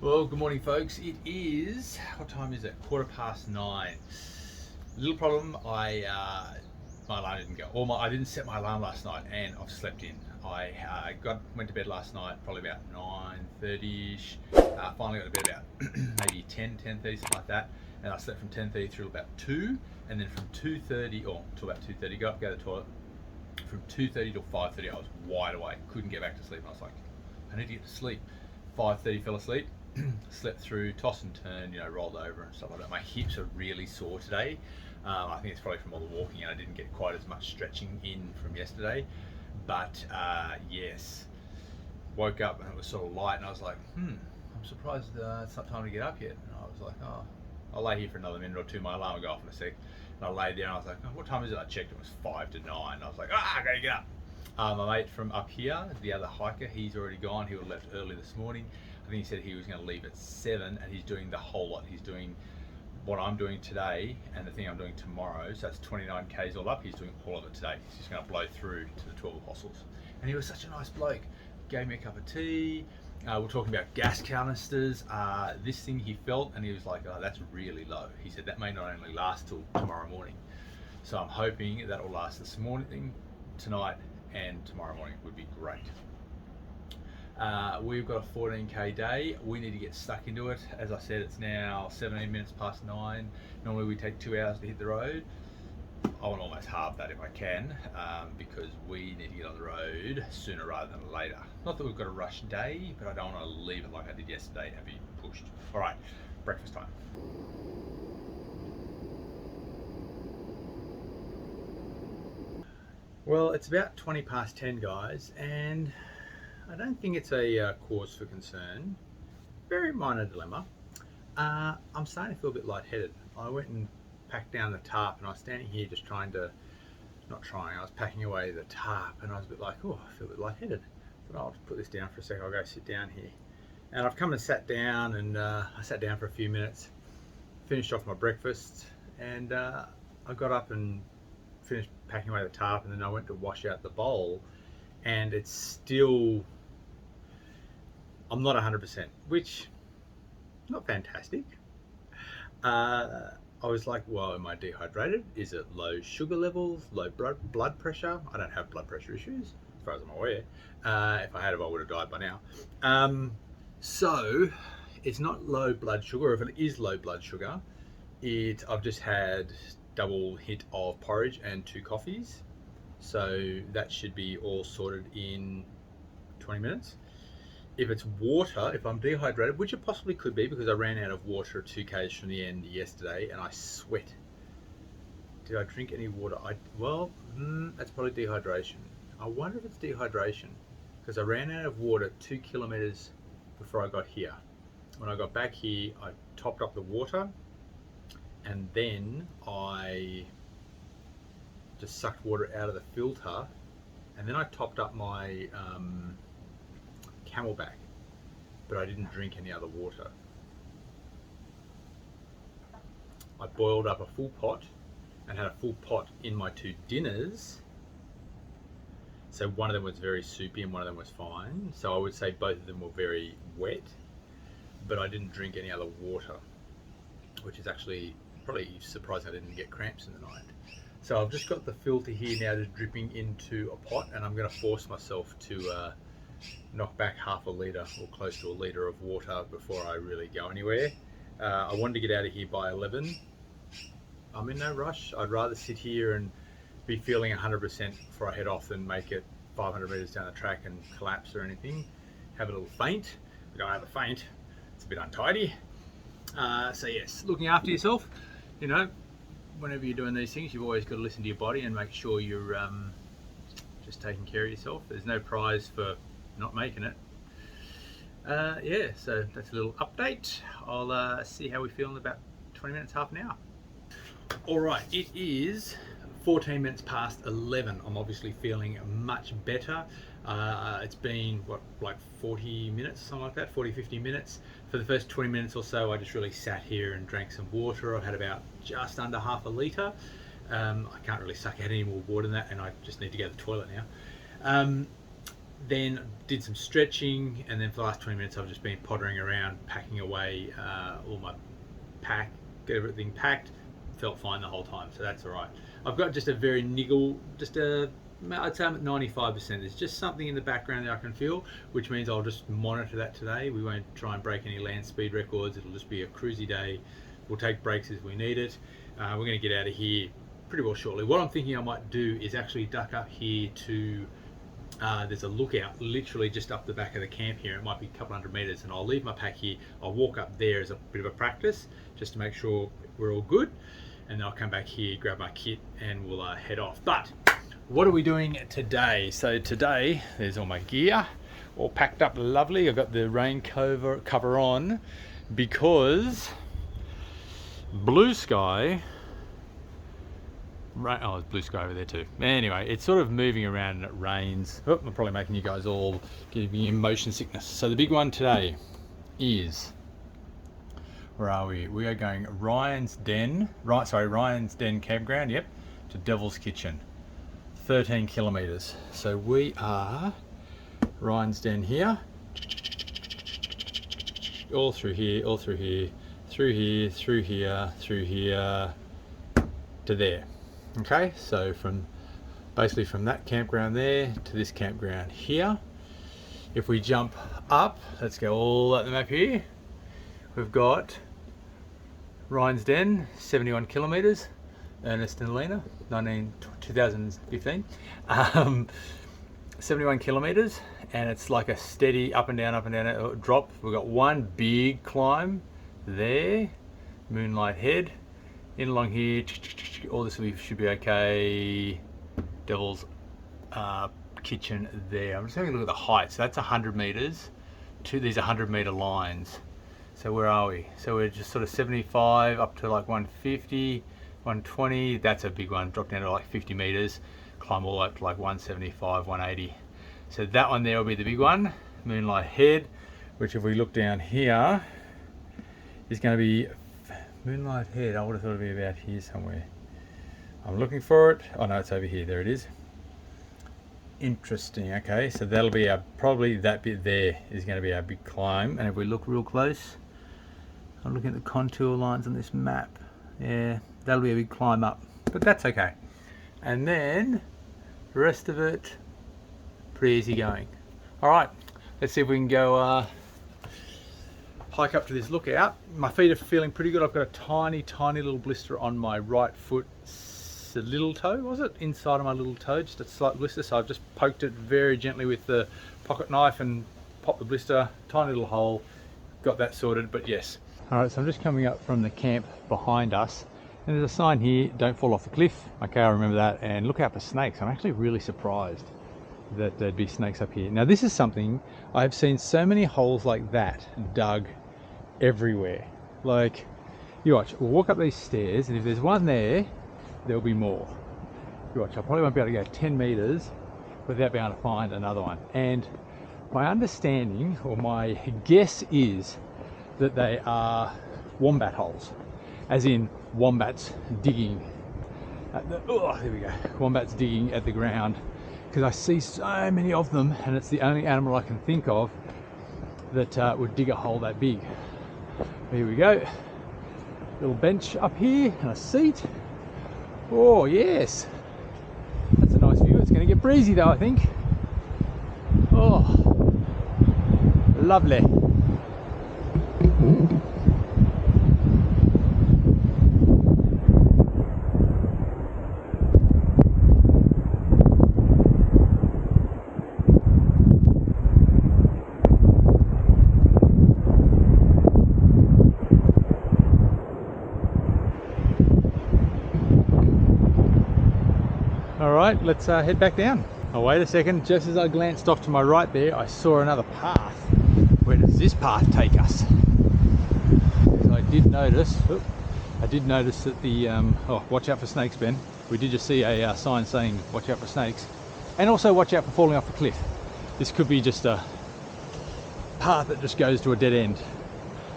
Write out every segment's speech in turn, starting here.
Well, good morning, folks. It is, what time is it? 9:15. Little problem. My alarm didn't go. I didn't set my alarm last night, and I've slept in. I went to bed last night probably about 9:30ish. Finally got to bed about maybe 10:30, something like that. And I slept from 10:30 through about 2, and then from 2:30 or to about 2:30, go to the toilet. From 2:30 till 5:30, I was wide awake. Couldn't get back to sleep. And I was like, I need to get to sleep. 5:30, fell asleep. Slept through, toss and turn, rolled over and stuff like that. My hips are really sore today. I think it's probably from all the walking, and I didn't get quite as much stretching in from yesterday. But yes, woke up and it was sort of light, and I was like, I'm surprised it's not time to get up yet. And I was like, oh, I'll lay here for another minute or two. My alarm will go off in a sec. And I laid there and I was like, oh, what time is it? I checked, it was 5 to 9. I was like, I gotta get up. My mate from up here, the other hiker, he's already gone. He would have left early this morning. I think he said he was going to leave at 7, and he's doing the whole lot. He's doing what I'm doing today and the thing I'm doing tomorrow. So that's 29 Ks all up. He's doing all of it today. He's just going to blow through to the 12 Apostles. And he was such a nice bloke. Gave me a cup of tea. We're talking about gas canisters. This thing he felt, and he was like, oh, that's really low. He said that may not only last till tomorrow morning. So I'm hoping that will last this morning, tonight, and tomorrow morning would be great. We've got a 14k day. We need to get stuck into it. As I said, it's now 17 minutes past 9. Normally we take 2 hours to hit the road. I want to almost halve that if I can, because we need to get on the road sooner rather than later. Not that we've got a rush day, but I don't want to leave it like I did yesterday and be pushed. All right, breakfast time. Well, it's about 20 past 10, guys, and I don't think it's a cause for concern. Very minor dilemma. I'm starting to feel a bit lightheaded. I went and packed down the tarp, and I was standing here just I was packing away the tarp, and I was a bit like, oh, I feel a bit lightheaded. But I'll just put this down for a second. I'll go sit down here. And I've come and sat down, and I sat down for a few minutes, finished off my breakfast, and I got up and finished packing away the tarp, and then I went to wash out the bowl, and it's still, I'm not 100%, which not fantastic. I was like, well, am I dehydrated? Is it low sugar levels, low blood pressure? I don't have blood pressure issues, as far as I'm aware. If I had it, I would have died by now. So it's not low blood sugar. If it is low blood sugar, I've just had double hit of porridge and 2 coffees. So that should be all sorted in 20 minutes. If it's water, if I'm dehydrated, which it possibly could be because I ran out of water 2 k's from the end yesterday and I sweat. Did I drink any water? That's probably dehydration. I wonder if it's dehydration because I ran out of water 2 kilometers before I got here. When I got back here, I topped up the water, and then I just sucked water out of the filter, and then I topped up my Camelback, but I didn't drink any other water. I boiled up a full pot and had a full pot in my 2 dinners. So one of them was very soupy and one of them was fine. So I would say both of them were very wet, but I didn't drink any other water, which is actually probably surprising I didn't get cramps in the night. So I've just got the filter here now just dripping into a pot, and I'm going to force myself to knock back half a litre or close to a litre of water before I really go anywhere. I wanted to get out of here by 11. I'm in no rush. I'd rather sit here and be feeling 100% before I head off than make it 500 metres down the track and collapse or anything. Have a little faint. We don't have a faint. It's a bit untidy. So yes, looking after yourself. Whenever you're doing these things, you've always got to listen to your body and make sure you're just taking care of yourself. There's no prize for not making it. So that's a little update. I'll see how we feel in about 20 minutes, half an hour. All right, it is 14 minutes past 11. I'm obviously feeling much better. It's been, like 40 minutes, something like that, 50 minutes. For the first 20 minutes or so, I just really sat here and drank some water. I've had about just under half a litre. I can't really suck out any more water than that, and I just need to go to the toilet now. then did some stretching, and then for the last 20 minutes I've just been pottering around, packing away all my pack, get everything packed. Felt fine the whole time, so that's all right. I've got just a very niggle, I'd say I'm at 95%. There's just something in the background that I can feel, which means I'll just monitor that today. We won't try and break any land speed records. It'll just be a cruisy day. We'll take breaks as we need it. We're going to get out of here pretty well shortly. What I'm thinking I might do is actually duck up here to there's a lookout literally just up the back of the camp here. It might be a couple hundred meters, and I'll leave my pack here. I'll walk up there as a bit of a practice just to make sure we're all good, and then I'll come back here, grab my kit, and we'll head off. But what are we doing today? So today there's all my gear all packed up lovely. I've got the rain cover on because blue sky. Right, oh, there's blue sky over there too. Anyway, it's sort of moving around and it rains. Oh, I'm probably making you guys all giving you motion sickness. So the big one today is, where are we? We are going Ryan's Den Campground, yep, to Devil's Kitchen, 13 kilometers. So we are Ryan's Den here, all through here, through here, through here, to there. Okay, so basically from that campground there to this campground here. If we jump up, let's go all at the map here. We've got Ryan's Den, 71 kilometers, Ernest and Lena, 2015. 71 kilometers, and it's like a steady up and down drop. We've got one big climb there, Moonlight Head. In along here, all this should be okay. Devil's Kitchen there. I'm just having a look at the height. So that's 100 meters to these 100-meter lines. So where are we? So we're just sort of 75 up to like 150, 120. That's a big one. Drop down to like 50 meters. Climb all up to like 175, 180. So that one there will be the big one, Moonlight Head, which if we look down here is going to be Moonlight Head. I would have thought it'd be about here somewhere. I'm looking for it. Oh no, it's over here. There it is. Interesting. Okay, so that'll be probably that bit there is going to be our big climb. And if we look real close, I'm looking at the contour lines on this map. Yeah, that'll be a big climb up, but that's okay. And then the rest of it, pretty easy going. All right, let's see if we can go hike up to this lookout. My feet are feeling pretty good. I've got a tiny little blister on my right foot, little toe, was it? Inside of my little toe, just a slight blister. So I've just poked it very gently with the pocket knife and popped the blister, tiny little hole, got that sorted, but yes. All right, so I'm just coming up from the camp behind us, and there's a sign here, don't fall off the cliff. Okay, I remember that, and look out for snakes. I'm actually really surprised that there'd be snakes up here. Now this is something, I've seen so many holes like that dug everywhere. Like, you watch, we'll walk up these stairs, and if there's one there, there'll be more. You watch, I probably won't be able to go 10 meters without being able to find another one. And my understanding, or my guess, is that they are wombat holes, as in wombats digging at the, oh, there we go, wombats digging at the ground, because I see so many of them, and it's the only animal I can think of that would dig a hole that big. Here we go, little bench up here and a seat. Oh yes, that's a nice view. It's going to get breezy though, I think. Oh, lovely. Alright, let's head back down. Oh, wait a second, just as I glanced off to my right there, I saw another path. Where does this path take us? Because I did notice that the, oh, watch out for snakes, Ben. We did just see a sign saying watch out for snakes. And also watch out for falling off a cliff. This could be just a path that just goes to a dead end.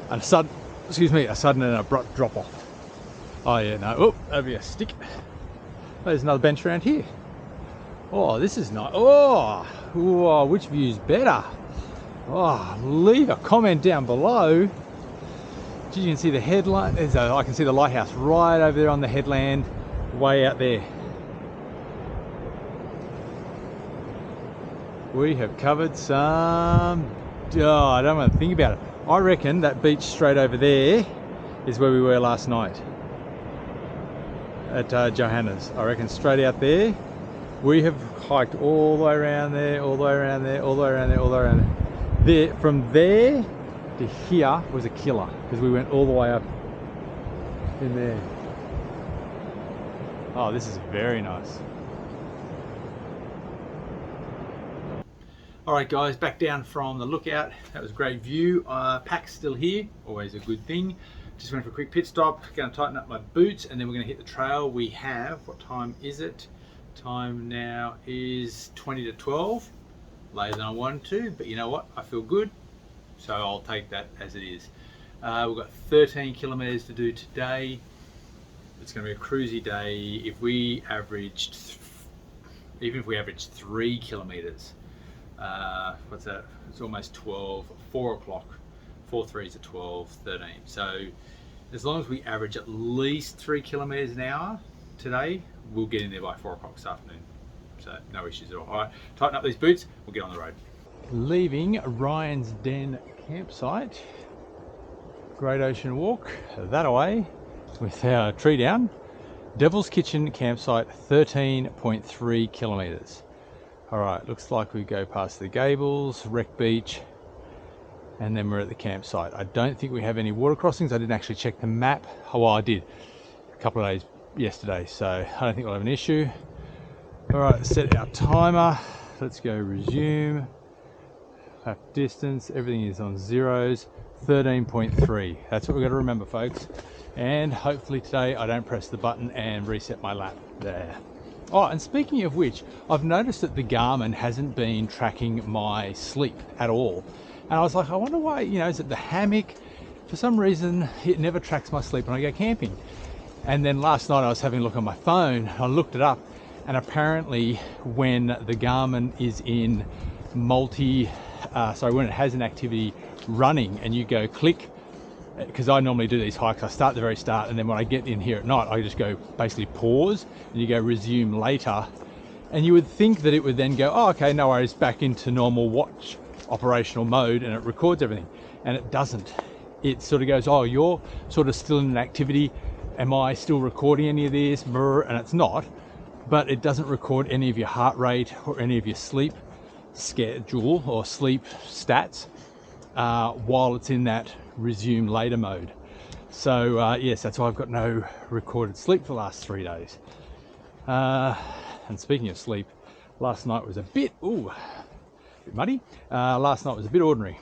And a sudden and abrupt drop off. Oh yeah, no, oh, that'd be a stick. There's another bench around here. Oh, this is nice. Oh, Whoa, which view's better? Oh, leave a comment down below. You can see the headland. I can see the lighthouse right over there on the headland, way out there. We have covered some. Oh, I don't want to think about it. I reckon that beach straight over there is where we were last night at Johanna's. I reckon straight out there. We have hiked all the way around there, all the way around there, all the way around there, all the way around there. From there to here was a killer because we went all the way up in there. Oh, this is very nice. Alright guys, back down from the lookout. That was a great view. Pack's still here, always a good thing. Just went for a quick pit stop, going to tighten up my boots, and then we're going to hit the trail. We have, what time is it? Time now is 20 to 12. Later than I wanted to, but you know what? I feel good, so I'll take that as it is. We've got 13 kilometers to do today. It's going to be a cruisy day. If we averaged, even if we averaged 3 kilometers, what's that? It's almost 12, 4 o'clock. 4 3s are 12, 13. So as long as we average at least 3 kilometers an hour today, we'll get in there by 4 o'clock this afternoon. So no issues at all. All right, tighten up these boots, we'll get on the road. Leaving Ryan's Den campsite, Great Ocean Walk, that away with our tree down. Devil's Kitchen campsite, 13.3 kilometers. All right, looks like we go past the Gables, Wreck Beach, and then we're at the campsite. I don't think we have any water crossings. I didn't actually check the map. Oh, well, I did a couple of days yesterday, so I don't think we'll have an issue. All right, set our timer. Let's go resume. Lap distance, everything is on zeros. 13.3. That's what we've got to remember, folks. And hopefully today I don't press the button and reset my lap there. Oh, and speaking of which, I've noticed that the Garmin hasn't been tracking my sleep at all. And I was like, I wonder why, you know, is it the hammock? For some reason, it never tracks my sleep when I go camping. And then last night I was having a look on my phone, I looked it up, and apparently when the Garmin is in when it has an activity running and you go click, because I normally do these hikes, I start at the very start, and then when I get in here at night, I just go basically pause, and you go resume later, and you would think that it would then go, oh, okay, no worries, back into normal watch operational mode, and it records everything, and it doesn't. It sort of goes, oh, you're sort of still in an activity, am I still recording any of this? And it's not, but it doesn't record any of your heart rate or any of your sleep schedule or sleep stats while it's in that resume later mode. So yes, that's why I've got no recorded sleep for the last 3 days. And speaking of sleep, last night was a bit muddy. Last night was a bit ordinary.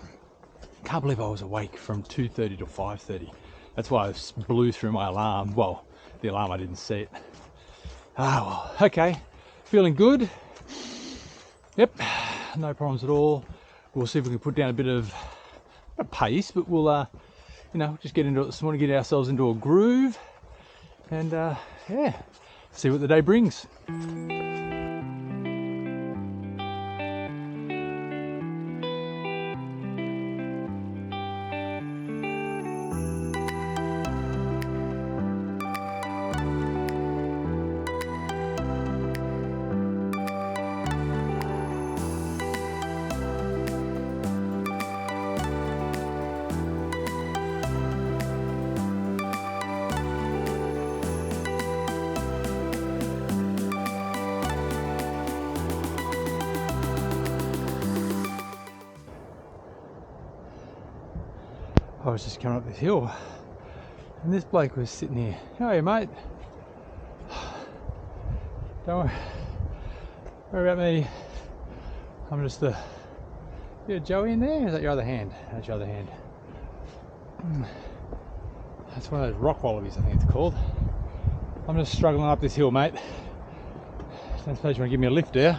Can't believe I was awake from 2:30 to 5:30. That's why I blew through my alarm. Well, the alarm, I didn't see it. Well, okay, feeling good. Yep, no problems at all. We'll see if we can put down a bit of pace, but we'll you know, just get into it this morning, get ourselves into a groove, and yeah, see what the day brings. I was just coming up this hill and this bloke was sitting here. Hey mate, don't worry about me, I'm just you got Joey in there? Is that your other hand? That's your other hand. That's one of those rock wallabies, I think it's called. I'm just struggling up this hill, mate. Don't suppose you want to give me a lift, do you?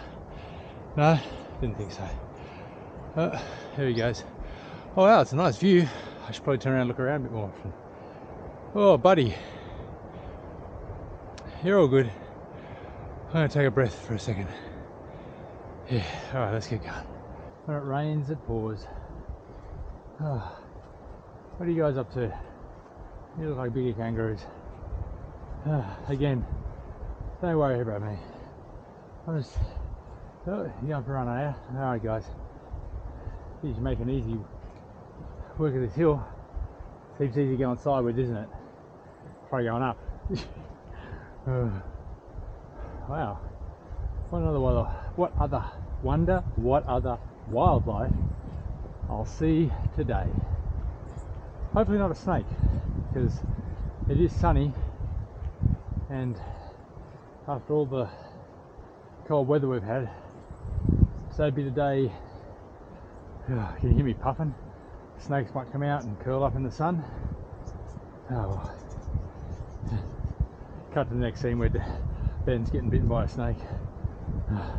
No? Didn't think so. There he goes. Oh wow, it's a nice view. I should probably turn around and look around a bit more often. Oh buddy, you're all good. I'm going to take a breath for a second. Yeah, all right, let's get going. When it rains, it pours. Oh, what are you guys up to? You look like bigger kangaroos. Again, don't worry about me. I'm just, oh, you going for a run, are you? All right, guys. You're making easy work of this hill. Seems easy going sideways, isn't it? Try going up. Wow. What other wildlife I'll see today. Hopefully not a snake, because it is sunny, and after all the cold weather we've had, so be today. Can you hear me puffing? Snakes might come out and curl up in the sun. Oh, cut to the next scene where Ben's getting bitten by a snake.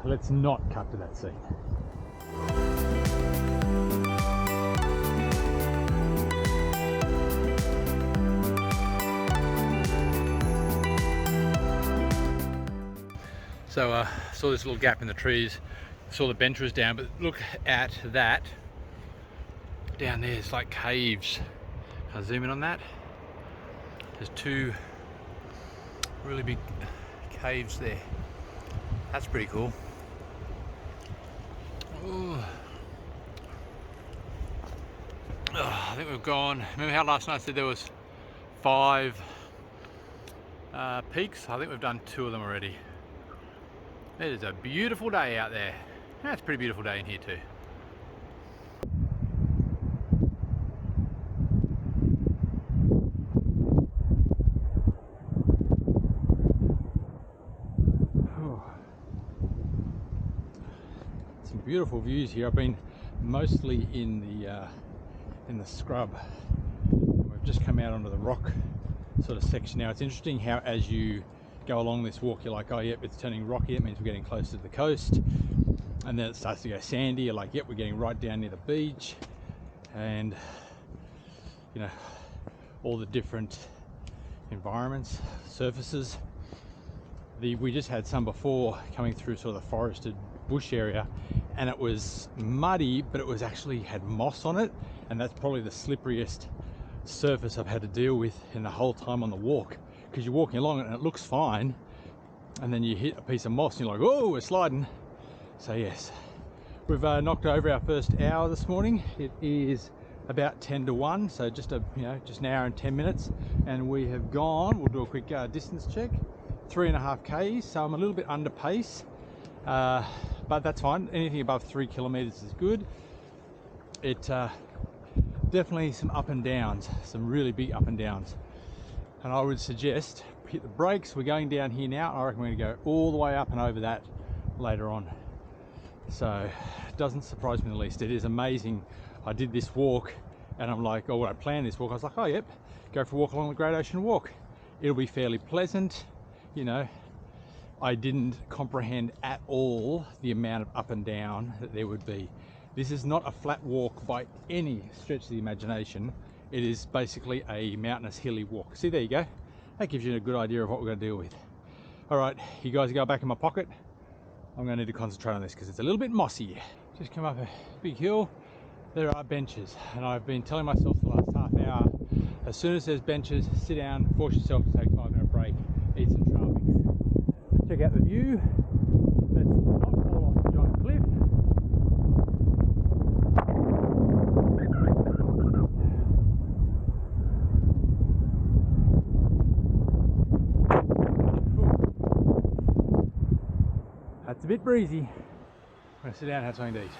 Let's not cut to that scene. So saw this little gap in the trees, saw the bench was down, but look at that. Down there, it's like caves. Can I zoom in on that? There's two really big caves there. That's pretty cool. Ooh. Oh, I think we've gone. Remember how last night I said there was 5 peaks? I think we've done 2 of them already. It is a beautiful day out there. That's a pretty beautiful day in here too. Some beautiful views here. I've been mostly in the scrub. We've just come out onto the rock sort of section now. It's interesting how as you go along this walk, you're like, oh yep, it's turning rocky, it means we're getting close to the coast. And then it starts to go sandy, you're like, yep, we're getting right down near the beach. And you know, all the different environments, surfaces. We just had some before coming through sort of the forested bush area, and it was muddy, but it was actually had moss on it, and that's probably the slipperiest surface I've had to deal with in the whole time on the walk, because you're walking along and it looks fine, and then you hit a piece of moss and you're like, oh, we're sliding. So yes, we've knocked over our first hour this morning. It is about 10 to 1, so just an hour and 10 minutes, and we have gone, we'll do a quick distance check, 3.5 k's, so I'm a little bit under pace, but that's fine. Anything above 3 kilometers is good. It definitely some up and downs, some really big up and downs, and I would suggest hit the brakes. We're going down here now. I reckon we're going to go all the way up and over that later on, so it doesn't surprise me in the least. It is amazing. I did this walk and I'm like, oh, when I planned this walk, I was like, oh yep, go for a walk along the Great Ocean Walk, it'll be fairly pleasant. You know, I didn't comprehend at all the amount of up and down that there would be. This is not a flat walk by any stretch of the imagination. It is basically a mountainous, hilly walk. See, there you go. That gives you a good idea of what we're going to deal with. All right, you guys go back in my pocket. I'm going to need to concentrate on this because it's a little bit mossy. Just come up a big hill. There are benches, and I've been telling myself for the last half hour, as soon as there's benches, sit down, force yourself to take a 5-minute break, eat some trail mix. Check out the view. Let's not fall off the giant cliff. That's a bit breezy. I'm going to sit down and have something to eat.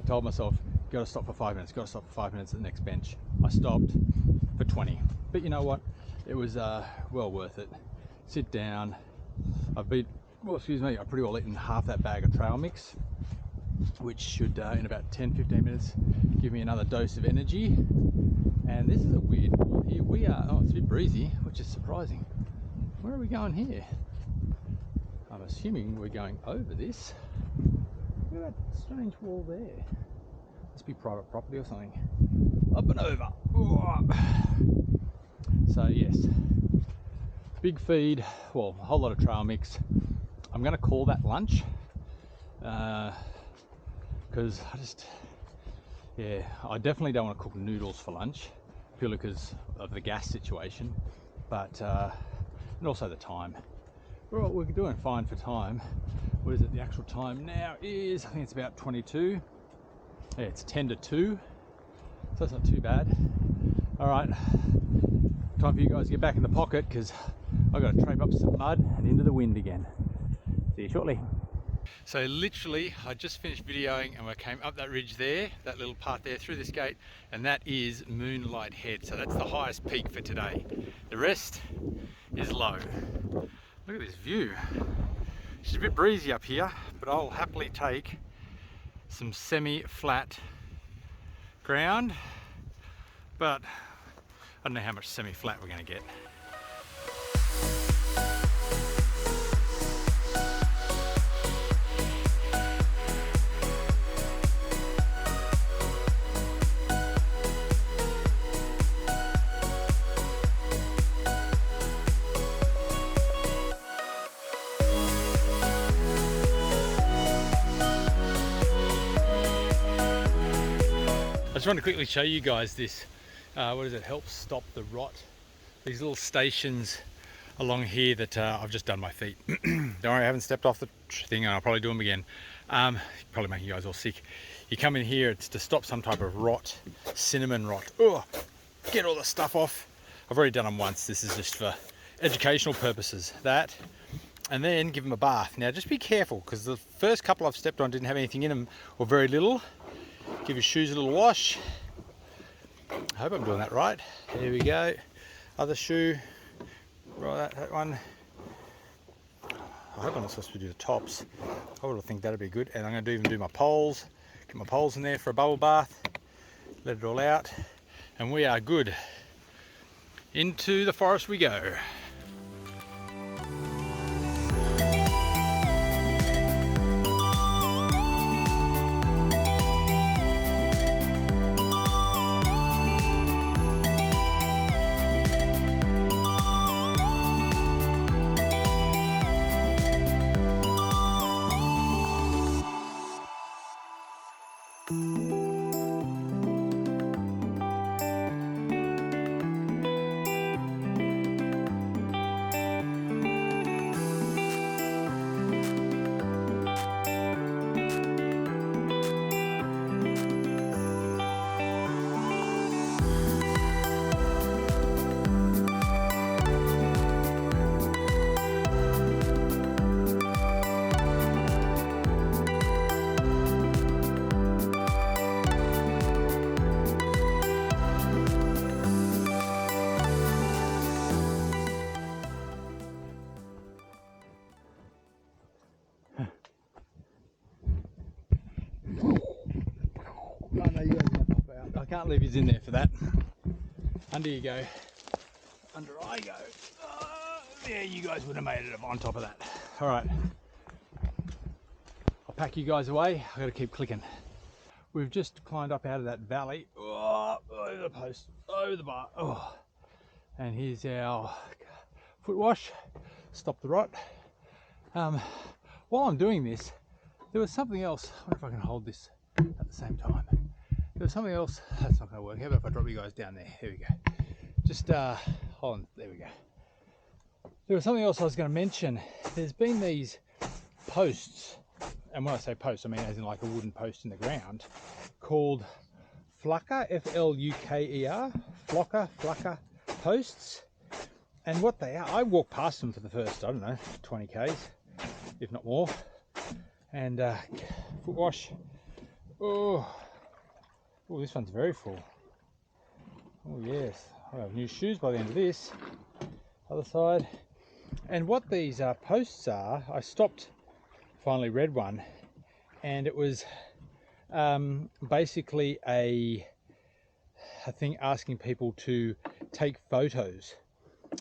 told myself, got to stop for 5 minutes, got to stop for 5 minutes at the next bench. I stopped for 20. But you know what? It was well worth it. Sit down. I pretty well eaten half that bag of trail mix, which should in about 10-15 minutes give me another dose of energy. And this is a weird wall here. We are, oh, it's a bit breezy, which is surprising. Where are we going here? I'm assuming we're going over this. Look at that strange wall there. Must be private property or something. Up and over. So yes, big feed, well, a whole lot of trail mix. I'm going to call that lunch because I definitely don't want to cook noodles for lunch, purely because of the gas situation, but and also the time. Well, we're doing fine for time. What is it? The actual time now is, I think it's about 22. Yeah, it's 10 to 2, so it's not too bad. All right, time for you guys to get back in the pocket because I've got to trape up some mud and into the wind again. See you shortly. So literally, I just finished videoing and we came up that ridge there, that little part there through this gate, and that is Moonlight Head. So that's the highest peak for today. The rest is low. Look at this view. It's a bit breezy up here, but I'll happily take some semi-flat ground, but I don't know how much semi-flat we're going to get. I just want to quickly show you guys this. What does it help stop the rot? These little stations along here that I've just done my feet. Don't worry, I haven't stepped off the thing, and I'll probably do them again. Probably making you guys all sick. You come in here, it's to stop some type of rot, cinnamon rot. Oh, get all the stuff off. I've already done them once. This is just for educational purposes. That, and then give them a bath. Now just be careful, because the first couple I've stepped on didn't have anything in them, or very little. Give your shoes a little wash. I hope I'm doing that right. There we go. Other shoe. Right, that one. I hope I'm not supposed to do the tops. I would think that'd be good. And I'm going to even do my poles. Get my poles in there for a bubble bath. Let it all out. And we are good. Into the forest we go. I can't leave his in there for that. Under you go. Under I go. Yeah, you guys would have made it on top of that. All right. I'll pack you guys away. I got to keep clicking. We've just climbed up out of that valley. Over the post, over the bar. Oh. And here's our foot wash. Stop the rot. While I'm doing this, there was something else. I wonder if I can hold this at the same time. There was something else. That's not going to work. How about if I drop you guys down there? Here we go. Just hold on. There we go. There was something else I was going to mention. There's been these posts, and when I say posts, I mean as in like a wooden post in the ground, called Flucker, F-L-U-K-E-R, Flucker posts. And what they are, I walked past them for the first, I don't know, 20 Ks, if not more. And foot wash. Oh, oh, this one's very full. Oh yes, I'll have new shoes by the end of this. Other side. And what these posts are, I stopped, finally read one, and it was basically a thing asking people to take photos,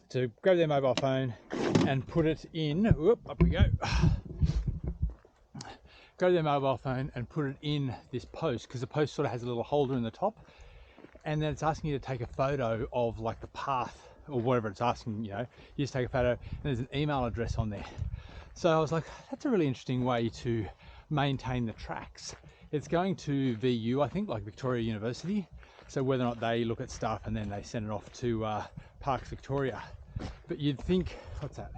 to grab their mobile phone and put it in, whoop, up we go, grab their mobile phone and put it in this post, because the post sort of has a little holder in the top, and then it's asking you to take a photo of like the path or whatever it's asking, you know, you just take a photo and there's an email address on there. So I was like, that's a really interesting way to maintain the tracks. It's going to VU, I think, like Victoria University. So whether or not they look at stuff and then they send it off to Parks Victoria. But you'd think, what's that?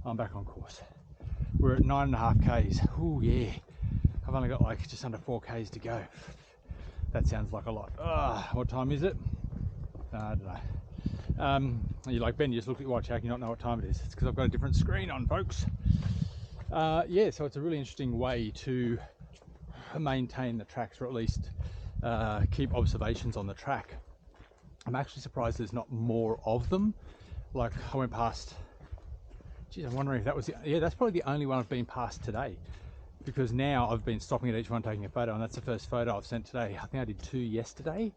I'm back on course. We're at 9.5 Ks. Oh yeah. I've only got like just under 4 Ks to go. That sounds like a lot. What time is it? I don't know. You're like, Ben, you just looked at your watch, how can you not know what time it is? It's because I've got a different screen on, folks. Yeah, so it's a really interesting way to maintain the tracks, or at least keep observations on the track. I'm actually surprised there's not more of them. Like, I went past, geez, I'm wondering if that was yeah, that's probably the only one I've been past today, because now I've been stopping at each one taking a photo, and that's the first photo I've sent today. I think I did 2 yesterday,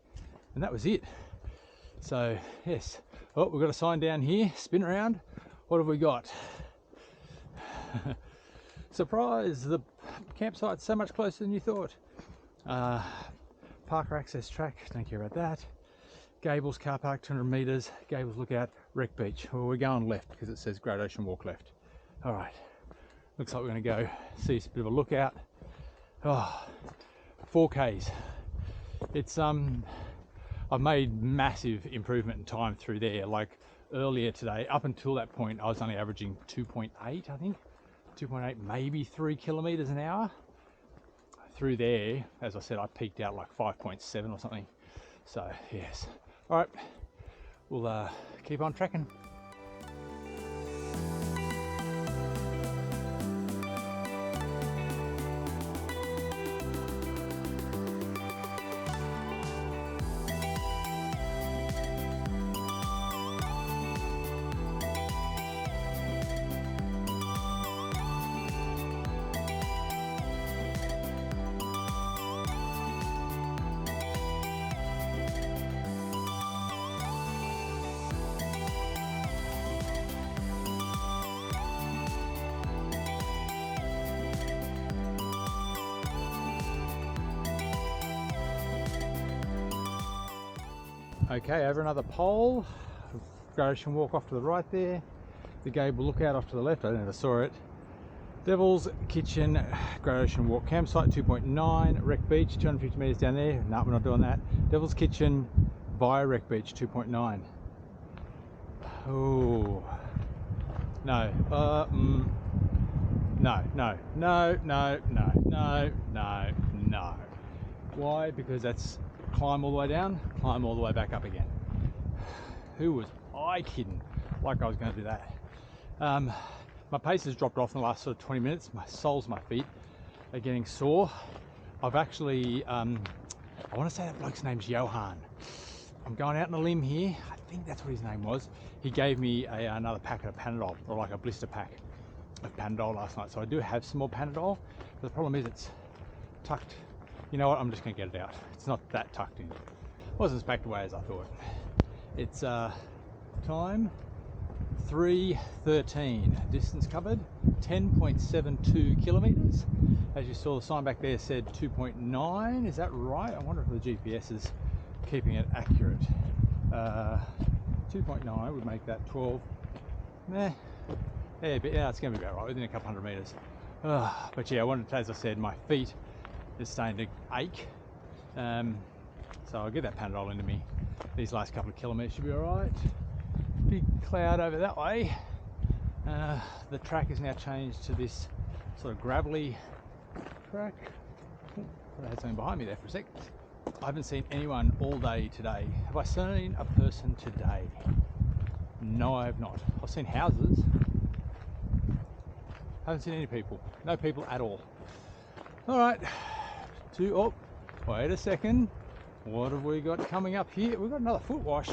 and that was it. So yes, oh, we've got a sign down here, spin around. What have we got? Surprise, the campsite's so much closer than you thought. Parker access track, don't care about that. Gables car park, 200 meters. Gables lookout, Wreck Beach. Well, we're going left because it says Great Ocean Walk left. All right, looks like we're going to go see a bit of a lookout. Oh, 4 Ks. It's I've made massive improvement in time through there. Like earlier today, up until that point, I was only averaging 2.8, I think. 2.8, maybe 3 kilometers an hour. Through there, as I said, I peaked out like 5.7 or something. So yes. All right, we'll keep on tracking. Okay, over another pole. Great Ocean Walk off to the right there. The Gable Lookout off to the left. I never saw it. Devil's Kitchen, Great Ocean Walk campsite 2.9. Wreck Beach 250 meters down there. No, we're not doing that. Devil's Kitchen via Wreck Beach 2.9. Oh no. No. Why? Because that's climb all the way down, climb all the way back up again. Who was I kidding? Like I was going to do that. My pace has dropped off in the last sort of 20 minutes. My soles, my feet are getting sore. I've actually, I want to say that bloke's name's Johan. I'm going out on a limb here. I think that's what his name was. He gave me another packet of Panadol, or like a blister pack of Panadol last night. So I do have some more Panadol, but the problem is it's tucked. You know what, I'm just going to get it out. It's not that tucked in. It wasn't as packed away as I thought. It's time 3:13. Distance covered 10.72 kilometers. As you saw, the sign back there said 2.9. Is that right? I wonder if the GPS is keeping it accurate. 2.9 would make that 12. Yeah, but yeah, it's going to be about right, within a couple hundred meters. But yeah, I wanted to, as I said, my feet is starting to ache, so I'll get that Panadol into me. These last couple of kilometers should be all right. Big cloud over that way. The track is now changed to this sort of gravelly track. I had something behind me there for a sec. I haven't seen anyone all day today. Have I seen a person today? No, I have not. I've seen houses. Haven't seen any people. No people at all. All right. Wait a second. What have we got coming up here? We've got another foot wash.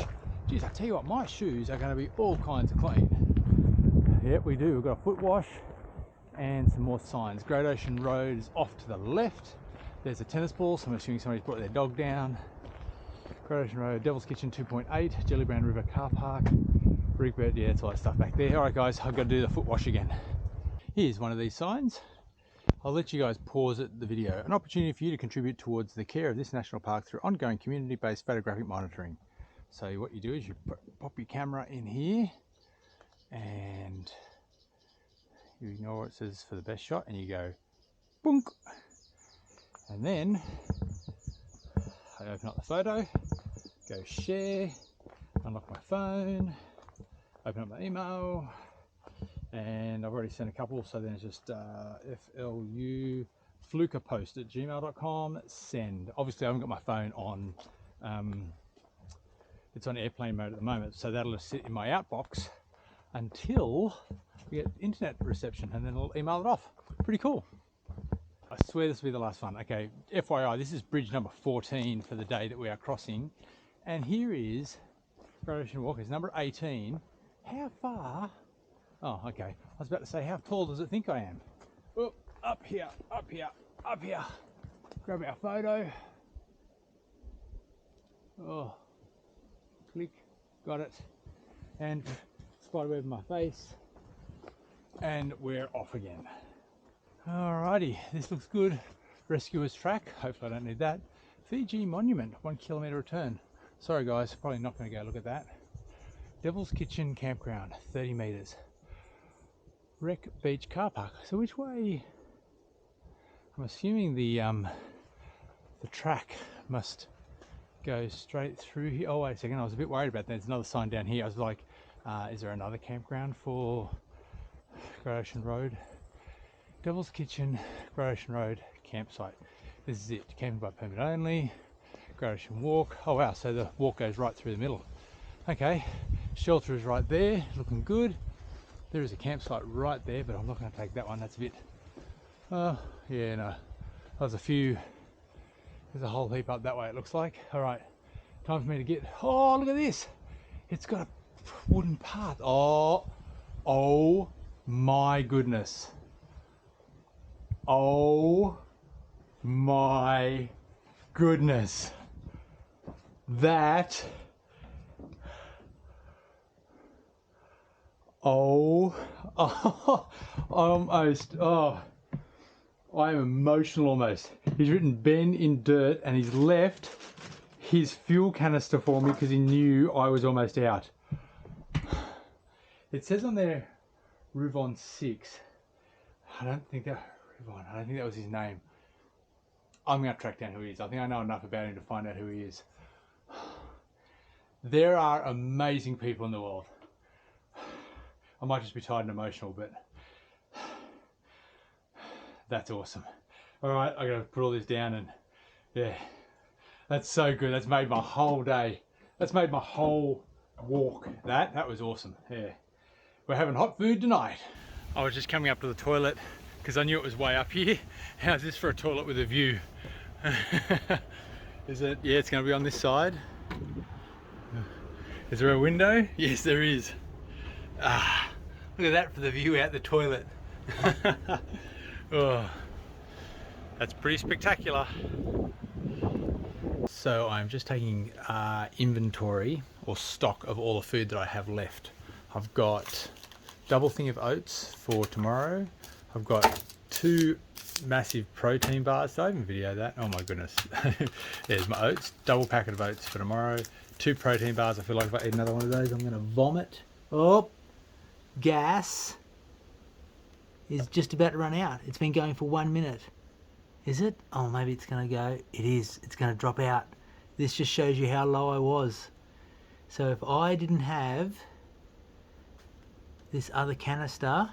Geez, I tell you what, my shoes are going to be all kinds of clean. Yep, we do. We've got a foot wash and some more signs. Great Ocean Road is off to the left. There's a tennis ball, so I'm assuming somebody's brought their dog down. Great Ocean Road, Devil's Kitchen 2.8, Jellybrand River car park, Rigbird, yeah, that's all that stuff back there. Alright guys, I've got to do the foot wash again. Here's one of these signs. I'll let you guys pause the video. An opportunity for you to contribute towards the care of this national park through ongoing community-based photographic monitoring. So what you do is you pop your camera in here and you ignore what it says for the best shot and you go boonk. And then I open up the photo, go share, unlock my phone, open up my email, and I've already sent a couple, so then it's just flukapost@gmail.com, send. Obviously I haven't got my phone on, it's on airplane mode at the moment, so that'll just sit in my outbox until we get internet reception, and then I'll email it off. Pretty cool. I swear this will be the last one. Okay, FYI, this is bridge number 14 for the day that we are crossing. And here is Great Ocean Walk, it's number 18. How far? Oh, okay. I was about to say, how tall does it think I am? Oh, up here, up here, up here. Grab our photo. Oh, click, got it. And spiderweb in my face. And we're off again. Alrighty, this looks good. Rescuer's track, hopefully I don't need that. Fiji Monument, 1 kilometre return. Sorry guys, probably not going to go look at that. Devil's Kitchen Campground, 30 metres. Wreck Beach Car Park. So which way? I'm assuming the track must go straight through here. Oh wait a second, I was a bit worried about that. There's another sign down here. I was like, is there another campground for Great Ocean Road? Devil's Kitchen, Great Ocean Road, campsite. This is it, camping by permit only. Great Ocean Walk. Oh wow, so the walk goes right through the middle. Okay, shelter is right there, looking good. There is a campsite right there, but I'm not going to take that one. That's a bit, yeah, no. There's a few, there's a whole heap up that way it looks like. All right, time for me to get, oh, look at this. It's got a wooden path. Oh my goodness. Oh my goodness. That, almost, I'm emotional almost. He's written Ben in dirt and he's left his fuel canister for me because he knew I was almost out. It says on there Ruvon 6. I don't think that was his name. I'm going to track down who he is. I think I know enough about him to find out who he is. There are amazing people in the world. I might just be tired and emotional, but that's awesome. All right, I got to put all this down, and yeah, that's so good. That's made my whole day. That's made my whole walk. That was awesome. Yeah, we're having hot food tonight. I was just coming up to the toilet because I knew it was way up here. How's this for a toilet with a view? Is it? Yeah, it's going to be on this side. Is there a window? Yes, there is. Ah, look at that for the view out the toilet. Oh, that's pretty spectacular. So I'm just taking inventory or stock of all the food that I have left. I've got double thing of oats for tomorrow. I've got 2 massive protein bars. Did I even video that? Oh my goodness. There's my oats, double packet of oats for tomorrow. 2 protein bars. I feel like if I eat another one of those, I'm going to vomit. Oh, gas is just about to run out. It's been going for 1 minute. Is it? Oh, maybe it's going to go. It is. It's going to drop out. This just shows you how low I was. So if I didn't have this other canister,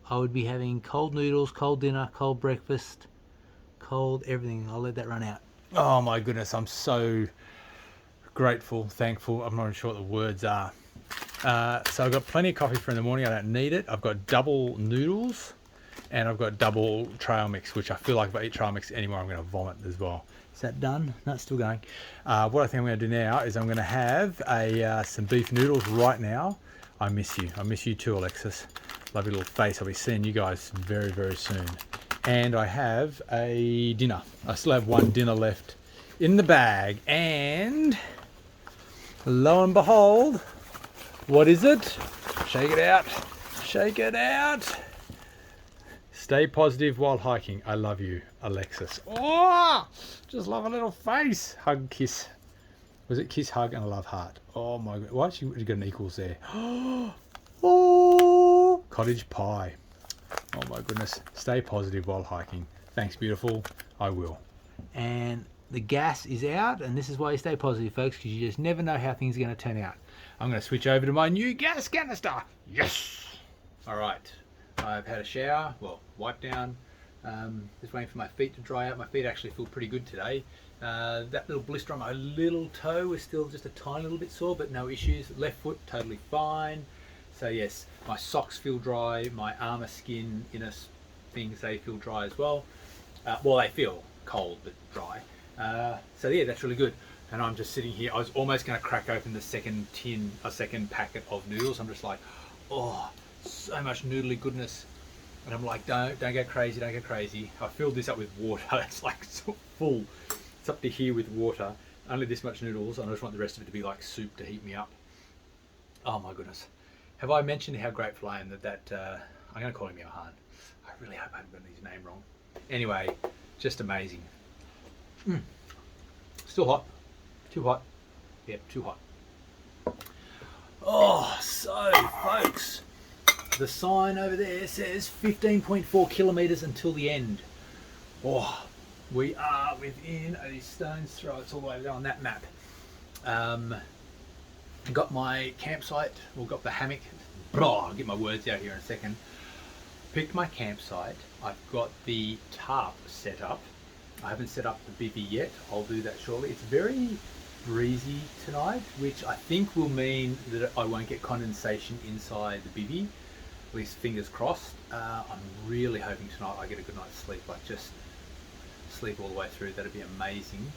I would be having cold noodles, cold dinner, cold breakfast, cold everything. I'll let that run out. Oh my goodness, I'm so grateful, thankful. I'm not even sure what the words are. So I've got plenty of coffee for in the morning. I don't need it. I've got double noodles. and I've got double trail mix, which I feel like if I eat trail mix anymore, I'm going to vomit as well. Is that done? No, it's still going. What I think I'm going to do now is I'm going to have some beef noodles right now. I miss you. I miss you too, Alexis. Love your little face. I'll be seeing you guys very, very soon. And I have a dinner. I still have one dinner left in the bag. And lo and behold, what is it? Shake it out. Shake it out. Stay positive while hiking. I love you, Alexis. Oh, just love a little face. Hug, kiss. Was it kiss, hug, and a love heart? Oh my God. Why you got an equals there? Oh, cottage pie. Oh my goodness. Stay positive while hiking. Thanks, beautiful. I will. And the gas is out, and this is why you stay positive, folks, because you just never know how things are going to turn out. I'm going to switch over to my new gas canister. Yes. All right. I've had a shower, well, wipe down, just waiting for my feet to dry out. My feet actually feel pretty good today. That little blister on my little toe is still just a tiny little bit sore, but no issues. Left foot, totally fine. So yes, my socks feel dry, my armor skin, inner things, they feel dry as well. Well, they feel cold, but dry. So yeah, that's really good. And I'm just sitting here. I was almost going to crack open the second packet of noodles. I'm just like, oh, so much noodly goodness, and I'm like, don't go crazy, don't go crazy. I filled this up with water. It's like so full. It's up to here with water. Only this much noodles, and I just want the rest of it to be like soup to heat me up. Oh my goodness. Have I mentioned how grateful I am that I'm going to call him Johan. I really hope I haven't gotten his name wrong. Anyway, just amazing. Still hot. Too hot. Yep, too hot. Oh, so folks, the sign over there says 15.4 kilometers until the end. Oh, we are within a stone's throw. It's all the way there on that map. Got my campsite, or got the hammock. I'll get my words out here in a second. Picked my campsite. I've got the tarp set up. I haven't set up the bivvy yet. I'll do that shortly. It's very breezy tonight, which I think will mean that I won't get condensation inside the bivvy. At least fingers crossed. I'm really hoping tonight I get a good night's sleep, like just sleep all the way through. That'd be amazing.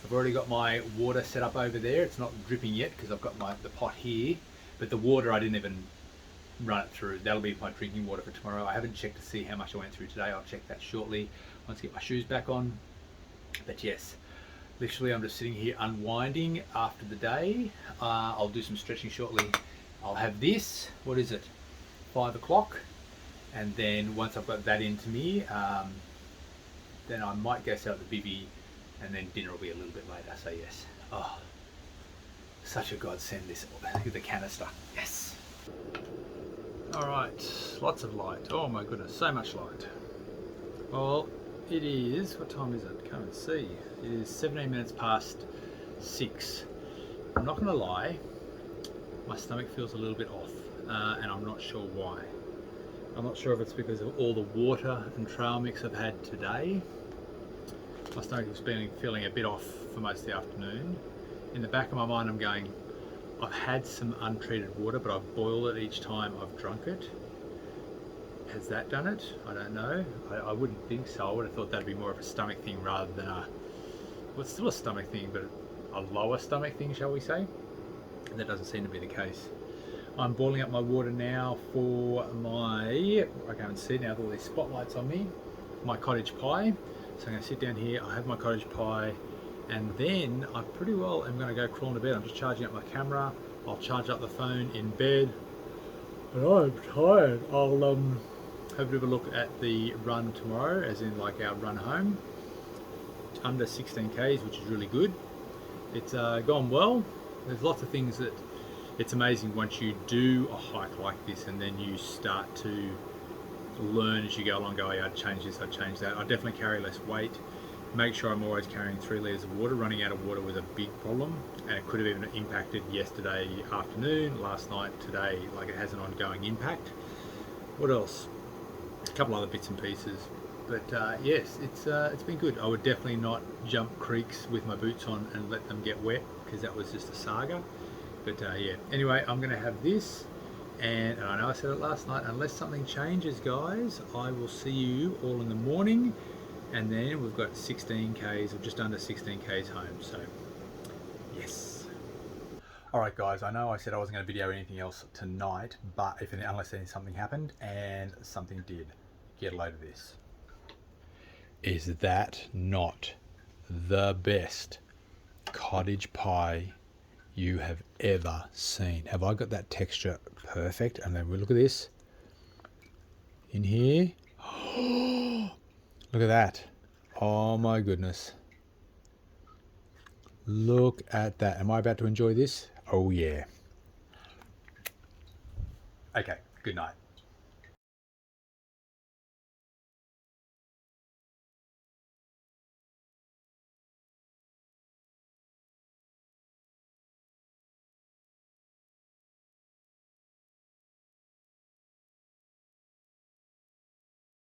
I've already got my water set up over there. It's not dripping yet because I've got the pot here, but the water I didn't even run it through. That'll be my drinking water for tomorrow. I haven't checked to see how much I went through today. I'll check that shortly once I get my shoes back on. But yes, literally I'm just sitting here unwinding after the day. I'll do some stretching shortly. I'll have this, what is it, 5 o'clock, and then once I've got that into me, then I might go set up the bivvy, and then dinner will be a little bit later. So yes, oh, such a godsend, this, the canister. Yes. All right, lots of light. Oh my goodness, so much light. Well, it is, what time is it? Can't even see. It is 17 minutes past 6. I'm not gonna lie, my stomach feels a little bit off, and I'm not sure why. I'm not sure if it's because of all the water and trail mix I've had today. My stomach has been feeling a bit off for most of the afternoon. In the back of my mind I'm going, I've had some untreated water, but I've boiled it each time I've drunk it. Has that done it? I don't know. I wouldn't think so. I would have thought that'd be more of a stomach thing rather than a, well, it's still a stomach thing, but a lower stomach thing, shall we say? And that doesn't seem to be the case. I'm boiling up my water now for my, I can't see now with all these spotlights on me, my cottage pie. So I'm going to sit down here, I have my cottage pie, and then I pretty well am going to go crawling to bed. I'm just charging up my camera. I'll charge up the phone in bed. But I'm tired. I'll have a bit of a look at the run tomorrow, as in like our run home. It's under 16 Ks, which is really good. It's gone well. There's lots of things that, it's amazing once you do a hike like this and then you start to learn as you go along, go, oh, yeah, I'd change this, I'd change that. I definitely carry less weight. Make sure I'm always carrying 3 litres of water. Running out of water was a big problem, and it could have even impacted yesterday afternoon, last night, today. Like, it has an ongoing impact. What else? A couple other bits and pieces. But yes, it's been good. I would definitely not jump creeks with my boots on and let them get wet, because that was just a saga. But yeah, anyway, I'm going to have this, And I know I said it last night, unless something changes, guys, I will see you all in the morning. And then we've got 16 Ks or just under 16 Ks home. So, yes. All right, guys, I know I said I wasn't going to video anything else tonight, but unless something happened, and something did. Get a load of this. Is that not the best cottage pie you have ever seen? Have I got that texture perfect? And then we look at this in here. Look at that. Oh my goodness. Look at that. Am I about to enjoy this? Oh yeah. Okay, good night.